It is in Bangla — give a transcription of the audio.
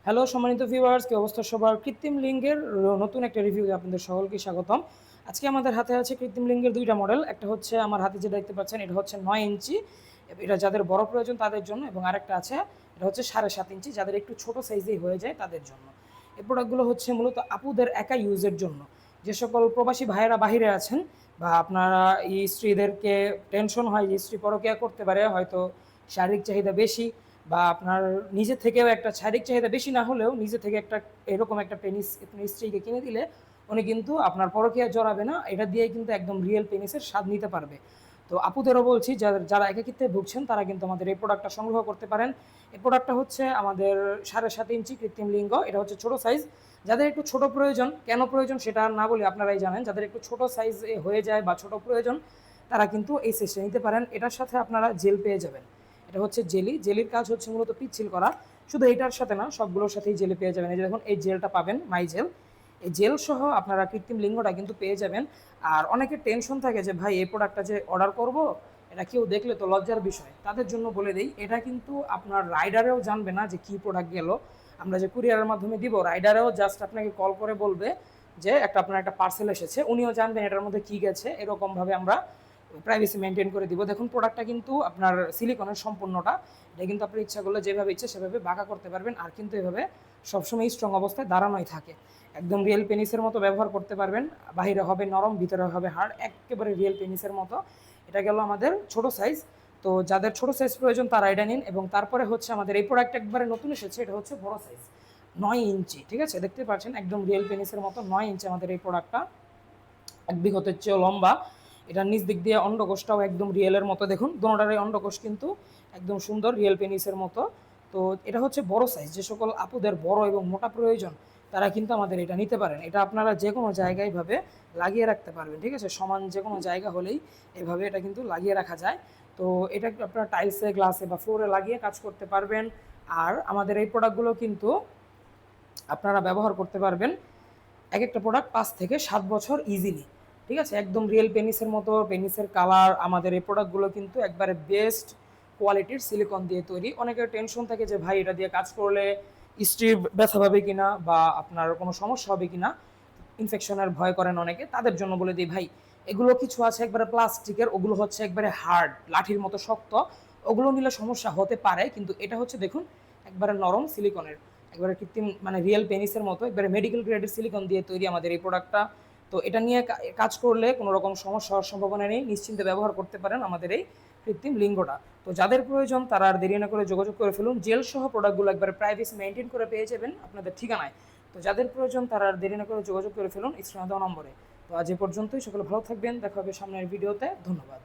হ্যালো সম্মানিত ভিউয়ার্স, কি অবস্থা সবার? কৃত্রিম লিঙ্গের নতুন একটা রিভিউতে আপনাদের সকলকে স্বাগতম। আজকে আমাদের হাতে আছে কৃত্রিম লিঙ্গের ২টা মডেল। একটা হচ্ছে আমার হাতে যেটা দেখতে পাচ্ছেন, এটা হচ্ছে ৯ ইঞ্চি, এটা যাদের বড় প্রয়োজন তাদের জন্য, এবং আরেকটা আছে এটা হচ্ছে ৭.৫ ইঞ্চি, যাদের একটু ছোট সাইজেই হয়ে যায় তাদের জন্য। এই প্রোডাক্টগুলো হচ্ছে মূলত আপুদের একা ইউজের জন্য। যে সকল প্রবাসী ভাইয়েরা বাহিরে আছেন বা আপনারা স্ত্রীদেরকে টেনশন হয় যে স্ত্রী পরকীয়া করতে পারে, হয়তো শারীরিক চাহিদা বেশি, বা আপনার নিজে থেকেও একটা শারীরিক চাহিদা বেশি না হলেও নিজে থেকে একটা এরকম একটা পেনিস আপনার স্ত্রীকে কিনে দিলে উনি কিন্তু আপনার পরকীয়া জড়াবে না, এটা দিয়ে কিন্তু একদম রিয়েল পেনিসের স্বাদ নিতে পারবে। তো আপুদেরও বলছি, যারা একাকিত্বে ভুগছেন তারা কিন্তু আমাদের এই প্রোডাক্টটা সংগ্রহ করতে পারেন। এই প্রোডাক্টটা হচ্ছে আমাদের ৭.৫ ইঞ্চি কৃত্রিম লিঙ্গ, এটা হচ্ছে ছোট সাইজ। যাদের একটু ছোট প্রয়োজন, কেন প্রয়োজন সেটা না বলি আপনারাই জানেন, যাদের একটু ছোট সাইজ হয়ে যায় বা ছোট প্রয়োজন তারা কিন্তু এই সাইজটা নিতে পারেন। এটার সাথে আপনারা জেল পেয়ে যাবেন। এটা হচ্ছে জেলির কাজ হচ্ছে মূলত পিচ্ছিল করা। শুধু এটার সাথে না, সবগুলোর সাথেই জেলি পেয়ে যাবেন। এই যে দেখুন, এই জেলটা পাবেন, মাই জেল। এই জেল সহ আপনারা কৃত্রিম লিঙ্গটা কিন্তু পেয়ে যাবেন। আর অনেকের টেনশন থাকে যে ভাই এই প্রোডাক্টটা যে অর্ডার করব, এটা কেউ দেখলে তো লজ্জার বিষয়। তাদের জন্য বলে দেই, এটা কিন্তু আপনার রাইডারেও জানবে না যে কী প্রোডাক্ট গেল। আমরা যে কুরিয়ারের মাধ্যমে দিব, রাইডারেও জাস্ট আপনাকে কল করে বলবে যে আপনার একটা পার্সেল এসেছে, উনিও জানবেন এটার মধ্যে কী গেছে। এরকমভাবে আমরা প্রাইভেসি মেনটেন করে দিব। দেখুন, প্রোডাক্টটা কিন্তু আপনার সিলিকনের সম্পূর্ণটা। এটা কিন্তু আপনার ইচ্ছা করলে যেভাবে ইচ্ছে সেভাবে বাঁকা করতে পারবেন, আর কিন্তু এভাবে সবসময় স্ট্রং অবস্থায় দাঁড়ানোই থাকে। একদম রিয়েল পেনিসের মতো ব্যবহার করতে পারবেন। বাহিরে হবে নরম, ভিতরে হবে হার্ড, একেবারে রিয়েল পেনিসের মতো। এটা গেল আমাদের ছোট সাইজ। তো যাদের ছোট সাইজ প্রয়োজন তারা এটা নিন। এবং তারপরে হচ্ছে আমাদের এই প্রোডাক্ট একবারে নতুন এসেছে, এটা হচ্ছে বড় সাইজ, ৯ ইঞ্চি। ঠিক আছে, দেখতে পাচ্ছেন একদম রিয়েল পেনিসের মতো ৯ ইঞ্চি আমাদের এই প্রোডাক্টটা, এক বিঘতের চেয়েও লম্বা। এটার নিচ দিক দিয়ে অন্ডকোষটাও একদম রিয়েলের মতো, দেখুন দোনোটারই অন্ডকোষ কিন্তু একদম সুন্দর রিয়েল পেনিসের মতো। তো এটা হচ্ছে বড় সাইজ। যে সকল আপুদের বড় এবং মোটা প্রয়োজন তারা কিন্তু আমাদের এটা নিতে পারেন। এটা আপনারা যে কোনো জায়গায় ভাবে লাগিয়ে রাখতে পারবেন। ঠিক আছে, সমান যে কোনো জায়গা হলেই এভাবে এটা কিন্তু লাগিয়ে রাখা যায়। তো এটা আপনারা টাইলসে, গ্লাসে বা ফ্লোরে লাগিয়ে কাজ করতে পারবেন। আর আমাদের এই প্রোডাক্টগুলো কিন্তু আপনারা ব্যবহার করতে পারবেন এক একটা প্রোডাক্ট ৫ থেকে ৭ বছর ইজিলি। ঠিক আছে, একদম রিয়েল পেনিসের মতো, পেনিসের কালার। আমাদের এই প্রোডাক্টগুলো কিন্তু একবারে বেস্ট কোয়ালিটির সিলিকন দিয়ে তৈরি। অনেকের টেনশন থাকে যে ভাই এটা দিয়ে কাজ করলে স্ত্রীর ব্যথা পাবে কিনা বা আপনার কোনো সমস্যা হবে কিনা, ইনফেকশনের ভয় করেন অনেকে। তাদের জন্য বলে দিই ভাই, এগুলো কিছু আছে একবারে প্লাস্টিকের, ওগুলো হচ্ছে একবারে হার্ড, লাঠির মতো শক্ত, ওগুলো নিলে সমস্যা হতে পারে। কিন্তু এটা হচ্ছে দেখুন একবারে নরম সিলিকনের, একবারে কৃত্রিম মানে রিয়েল পেনিসের মতো একবারে মেডিকেল গ্রেডের সিলিকন দিয়ে তৈরি আমাদের এই প্রোডাক্টটা। তো এটা নিয়ে কাজ করলে কোনো রকম সমস্যা হওয়ার সম্ভাবনা নেই, নিশ্চিন্তে ব্যবহার করতে পারেন আমাদের এই কৃত্রিম লিঙ্গটা। তো যাদের প্রয়োজন তারা আর দেরি না করে যোগাযোগ করে ফেলুন। জেল সহ প্রোডাক্টগুলো একবারে প্রাইভেসি মেনটেন করে পেয়ে যাবেন আপনাদের ঠিকানায়। তো যাদের প্রয়োজন তারা আর দেরি না করে যোগাযোগ করে ফেলুন স্ক্রিনে দেওয়া নম্বরে। তো আজ এ পর্যন্তই, সকলে ভালো থাকবেন, দেখা হবে সামনের ভিডিওতে। ধন্যবাদ।